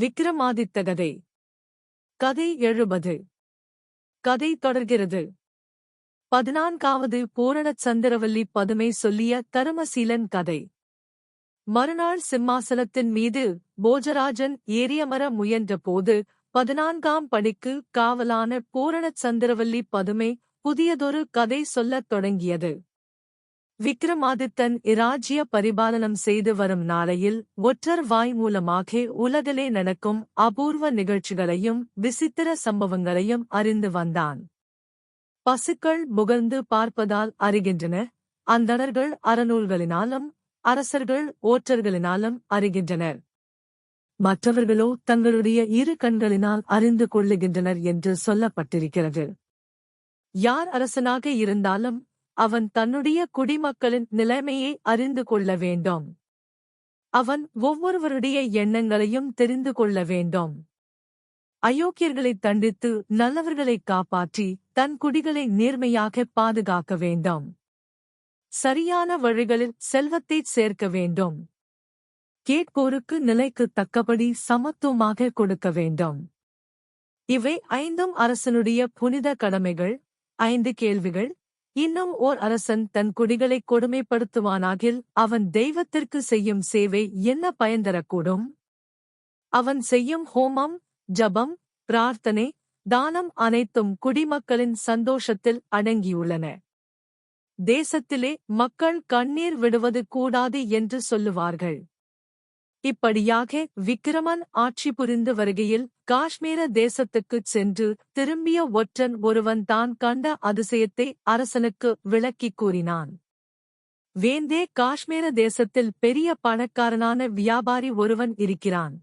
விக்ரமாதித்த கதை. கதை 70. கதை தொடர்கிறது. 14வது பூரணச் சந்திரவல்லி பதுமை சொல்லிய தருமசீலன் கதை. மறுநாள் சிம்மாசனத்தின் மீது போஜராஜன் ஏறியமர முயன்ற போது 14ஆம் படிக்கு காவலான பூரணச் சந்திரவல்லி பதுமை புதியதொரு கதை சொல்லத் தொடங்கியது. விக்ரமாதித்தன் இராஜ்ய பரிபாலனம் செய்து வரும் நாளையில் ஒற்றர் வாய் மூலமாக உலகிலே நடக்கும் அபூர்வ நிகழ்ச்சிகளையும் விசித்திர சம்பவங்களையும் அறிந்து வந்தான். பசுக்கள் முகர்ந்து பார்ப்பதால் அறிகின்றன, அந்தணர்கள் அறநூல்களினாலும் அரசர்கள் ஓற்றர்களினாலும் அறிகின்றனர். மற்றவர்களோ தங்களுடைய இரு கண்களினால் அறிந்து கொள்ளுகின்றனர் என்று சொல்லப்பட்டிருக்கிறது. யார் அரசனாக இருந்தாலும் அவன் தன்னுடைய குடிமக்களின் நிலைமையை அறிந்து கொள்ள வேண்டும். அவன் ஒவ்வொருவருடைய எண்ணங்களையும் தெரிந்து கொள்ள வேண்டும். அயோக்கியர்களைத் தண்டித்து நல்லவர்களைக் காப்பாற்றி தன் குடிகளை நேர்மையாக பாதுகாக்க வேண்டும். சரியான வழிகளில் செல்வத்தைச் சேர்க்க வேண்டும். கேட்போருக்கு நிலைக்குத் தக்கபடி சமத்துவமாக கொடுக்க வேண்டும். இவை 5ம் அரசனுடைய புனித கடமைகள். 5 கேள்விகள். இன்னும் ஓர் அரசன் தன் குடிகளைக் கொடுமைப்படுத்துவானாகில் அவன் தெய்வத்திற்கு செய்யும் சேவை என்ன பயன் தரக்கூடும்? அவன் செய்யும் ஹோமம், ஜபம், பிரார்த்தனை, தானம் அனைத்தும் குடிமக்களின் சந்தோஷத்தில் அடங்கியுள்ளன. தேசத்திலே மக்கள் கண்ணீர் விடுவது கூடாது என்று சொல்லுவார்கள். இப்படியாக விக்கிரமன் ஆட்சி புரிந்து வருகையில் காஷ்மீர தேசத்துக்குச் சென்று திரும்பிய ஒற்றன் ஒருவன் தான் கண்ட அதிசயத்தை அரசனுக்கு விளக்கிக் கூறினான். வேந்தே, காஷ்மீர தேசத்தில் பெரிய பணக்காரனான வியாபாரி ஒருவன் இருக்கிறான்.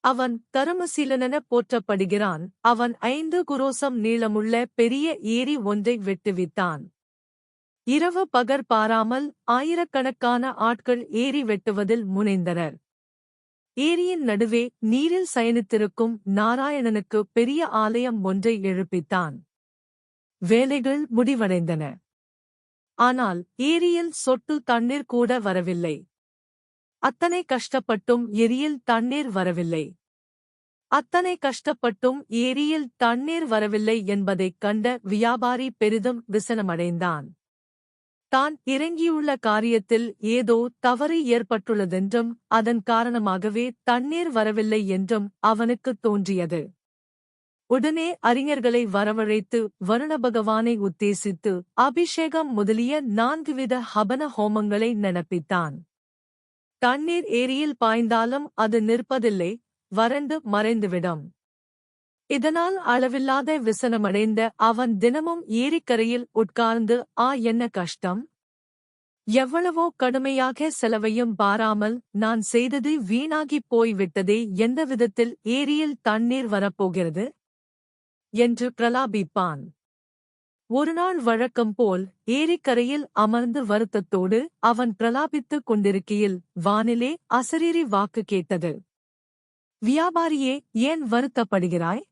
அவன் தருமசீலனென போற்றப்படுகிறான். அவன் 5 குரோசம் நீளமுள்ள பெரிய ஏரி ஒன்றை வெட்டுவித்தான். இரவு பகற் பாராமல் ஆயிரக்கணக்கான ஆட்கள் ஏரி வெட்டுவதில் முனைந்தனர். ஏரியின் நடுவே நீரில் சயனித்திருக்கும் நாராயணனுக்கு பெரிய ஆலயம் ஒன்றை எழுப்பித்தான். வேலைகள் முடிவடைந்தன. ஆனால் ஏரியில் சொட்டு தண்ணீர் கூட வரவில்லை. அத்தனை கஷ்டப்பட்டும் ஏரியில் தண்ணீர் வரவில்லை. அத்தனை கஷ்டப்பட்டும் ஏரியில் தண்ணீர் வரவில்லை என்பதைக் கண்ட வியாபாரி பெரிதும் விசனமடைந்தான். தான் இறங்கியுள்ள காரியத்தில் ஏதோ தவறு ஏற்பட்டுள்ளதென்றும் அதன் காரணமாகவே தண்ணீர் வரவில்லை என்றும் அவனுக்குத் தோன்றியது. உடனே அறிஞர்களை வரவழைத்து வருண பகவானை உத்தேசித்து அபிஷேகம் முதலிய 4 வித ஹபன ஹோமங்களை நடப்பித்தான். தண்ணீர் ஏரியில் பாய்ந்தாலும் அது நிற்பதில்லை, வறண்டு மறைந்துவிடும். இதனால் அளவில்லாத விசனமடைந்த அவன் தினமும் ஏரிக்கரையில் உட்கார்ந்து என்ன கஷ்டம்! எவ்வளவோ கடுமையாக செலவையும் பாராமல் நான் செய்தது வீணாகிப் போய்விட்டதே, எந்த விதத்தில் ஏரியில் தண்ணீர் வரப்போகிறது என்று பிரலாபிப்பான். ஒருநாள் வழக்கம் போல் ஏரிக்கரையில் அமர்ந்து வருத்தத்தோடு அவன் பிரலாபித்துக் கொண்டிருக்கையில் வானிலே அசரீரி வாக்கு கேட்டது. வியாபாரியே, ஏன் வருத்தப்படுகிறாய்?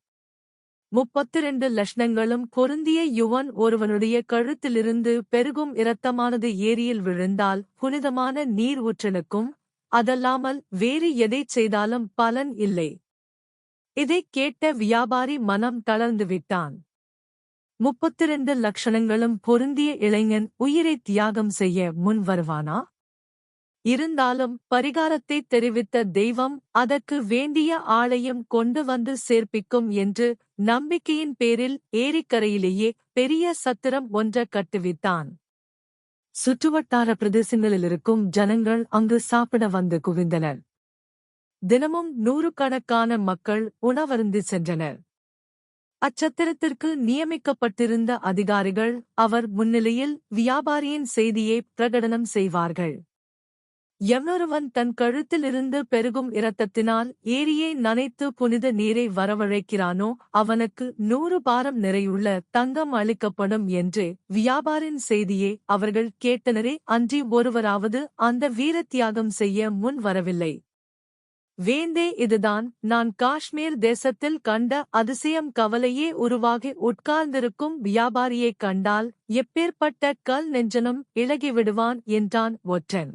32 லட்சணங்களும் பொருந்திய யுவன் ஒருவனுடைய கழுத்திலிருந்து பெருகும் இரத்தமானது ஏரியில் விழுந்தால் புனிதமான நீர் ஊற்றலுக்கும் அதல்லாமல் வேறு எதைச் செய்தாலும் பலன் இல்லை. இதைக் கேட்ட வியாபாரி மனம் தளர்ந்துவிட்டான். 32 லட்சணங்களும் பொருந்திய இளைஞன் உயிரைத் தியாகம் செய்ய முன் வருவானா? இருந்தாலும் பரிகாரத்தைத் தெரிவித்த தெய்வம் அதற்கு வேண்டிய ஆளையும் கொண்டு வந்து சேர்ப்பிக்கும் என்று நம்பிக்கையின் பேரில் ஏரிக்கரையிலேயே பெரிய சத்திரம் ஒன்ற கட்டுவித்தான். சுற்றுவட்டார பிரதேசங்களிலிருக்கும் ஜனங்கள் அங்கு சாப்பிட வந்து குவிந்தனர். தினமும் 100கணக்கான மக்கள் உணவருந்தி சென்றனர். அச்சத்திரத்திற்கு நியமிக்கப்பட்டிருந்த அதிகாரிகள் அவர் முன்னிலையில் வியாபாரியின் செய்தியை பிரகடனம் செய்வார்கள். எவனொருவன் தன் கழுத்திலிருந்து பெருகும் இரத்தத்தினால் ஏரியை நனைத்து புனித நீரை வரவழைக்கிறானோ அவனுக்கு 100 பாரம் நிறையுள்ள தங்கம் அளிக்கப்படும் என்று வியாபாரின் செய்தியை அவர்கள் கேட்டனரே அன்றி ஒருவராவது அந்த வீரத்தியாகம் செய்ய முன் வரவில்லை. வேந்தே, இதுதான் நான் காஷ்மீர் தேசத்தில் கண்ட அதிசயம். கவலையே உருவாகி உட்கார்ந்திருக்கும் வியாபாரியைக் கண்டால் எப்பேற்பட்ட கல் நெஞ்சனும் இளகிவிடுவான் என்றான் ஒற்றன்.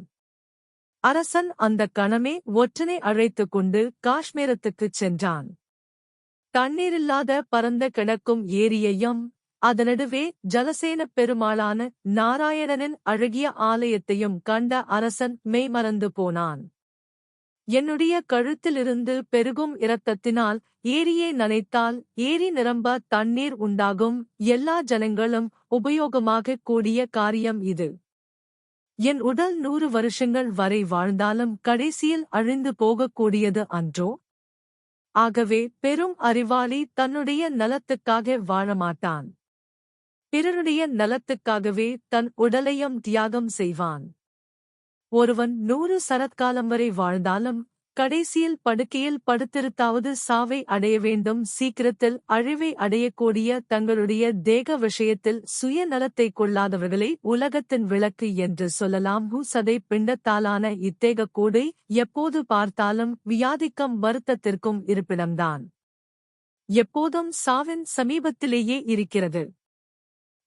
அரசன் அந்தக் கணமே ஒற்றனை அழைத்துக் கொண்டு காஷ்மீரத்துக்குச் சென்றான். தண்ணீரில்லாத பரந்த கிடக்கும் ஏரியையும் அதனடுவே ஜலசேனப் பெருமாளான நாராயணனின் அழகிய ஆலயத்தையும் கண்ட அரசன் மெய்மறந்து போனான். என்னுடைய கழுத்திலிருந்து பெருகும் இரத்தத்தினால் ஏரியை நனைத்தால் ஏரி நிரம்ப தண்ணீர் உண்டாகும். எல்லா ஜனங்களும் உபயோகமாகக் கூடிய காரியம் இது. என் உடல் 100 வருஷங்கள் வரை வாழ்ந்தாலும் கடைசியில் அழிந்து போகக்கூடியது அன்றோ? ஆகவே பெரும் அறிவாளி தன்னுடைய நலத்துக்காக வாழமாட்டான். பிறருடைய நலத்துக்காகவே தன் உடலையும் தியாகம் செய்வான். ஒருவன் 100 சரத்காலம் வரை வாழ்ந்தாலும் கடைசியில் படுக்கையில் படுத்திருத்தாவது சாவை அடைய வேண்டும். சீக்கிரத்தில் அழிவை அடையக்கூடிய தங்களுடைய தேக விஷயத்தில் சுய நலத்தைக் கொள்ளாதவர்களை உலகத்தின் விளக்கு என்று சொல்லலாம். சதை பிண்டத்தாலான இத்தேக கூடை எப்போது பார்த்தாலும் வியாதிக்கும் வருத்தத்திற்கும் இருப்பிடம்தான். எப்போதும் சாவின் சமீபத்திலேயே இருக்கிறது.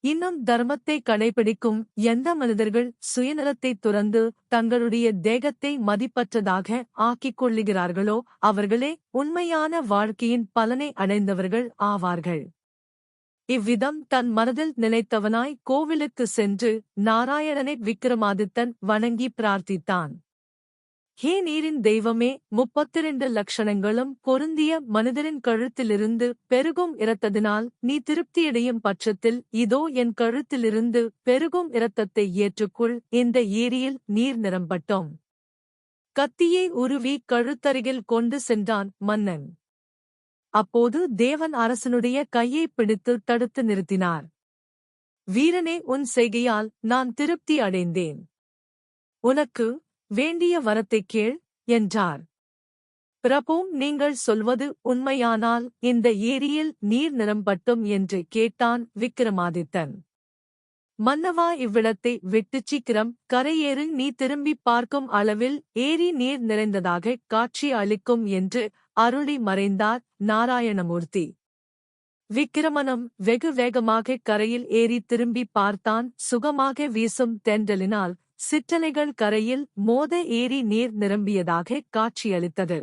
இன்னும் தர்மத்தை கடைபிடிக்கும் எந்த மனிதர்கள் சுயநலத்தை துறந்து தங்களுடைய தேகத்தை மதிப்பற்றதாக ஆக்கிக் கொள்ளுகிறார்களோ அவர்களே உண்மையான வாழ்க்கையின் பலனை அடைந்தவர்கள் ஆவார்கள். இவ்விதம் தன் மனதில் நினைத்தவனாய் கோவிலுக்கு சென்று நாராயணனை விக்கிரமாதித்தன் வணங்கி பிரார்த்தித்தான். ஹே நீரின் தெய்வமே, 32 லட்சணங்களும் பொருந்திய மனிதரின் கழுத்திலிருந்து பெருகும் இரத்தத்தினால் நீ திருப்தியடையும் பட்சத்தில் இதோ என் கழுத்திலிருந்து பெருகும் இரத்தத்தை ஏற்றுக்கொள். இந்த ஏரியில் நீர் நிரம்பட்டும். கத்தியை உருவி கழுத்தருகில் கொண்டு சென்றான் மன்னன். அப்போது தேவன் அரசனுடைய கையை பிடித்து தடுத்து நிறுத்தினார். வீரனே, உன் செய்கையால் நான் திருப்தி அடைந்தேன். உனக்கு வேண்டிய வரத்தைக் கேள் என்றார். பிரபு, நீங்கள் சொல்வது உண்மையானால் இந்த ஏரியில் நீர் நிரம்பட்டும் என்று கேட்டான் விக்கிரமாதித்தன். மன்னவா, இவ்விடத்தை விட்டுச் சீக்கிரம் கரையேறு. நீ திரும்பி பார்க்கும் அளவில் ஏரி நீர் நிறைந்ததாக காட்சி அளிக்கும் என்று அருளி மறைந்தார் நாராயணமூர்த்தி. விக்கிரமனும் வெகு வேகமாக கரையில் ஏறி திரும்பி பார்த்தான். சுகமாக வீசும் தென்றலினால் சிற்றலைகள் கரையில் மோத ஏரி நீர் நிரம்பியதாக காட்சியளித்தது.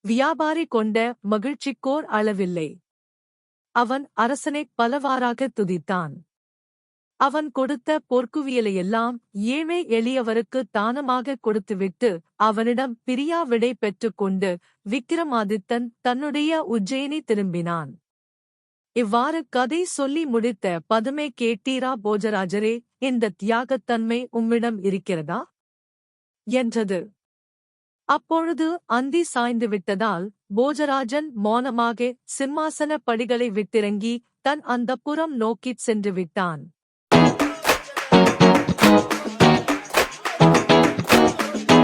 வியாபாரி கொண்ட மகிழ்ச்சிக்கோர் அளவில்லை. அவன் அரசனைப் பலவாறாக துதித்தான். அவன் கொடுத்த பொற்குவியலையெல்லாம் ஏழை எளியவருக்கு தானமாக கொடுத்துவிட்டு அவனிடம் பிரியா விடை பெற்றுக்கொண்டு விக்கிரமாதித்தன் தன்னுடைய உஜ்ஜயினி திரும்பினான். இவ்வாறு கதை சொல்லி முடித்த பதுமை கேட்டீரா போஜராஜரே? இந்த தியாகத்தன்மை உம்மிடம் இருக்கிறதா என்றது. அப்பொழுது அந்தி சாய்ந்து விட்டதால் போஜராஜன் மௌனமாக சிம்மாசன படிகளை விட்டிறங்கி தன் அந்தப்புறம் நோக்கிச் சென்று விட்டான்.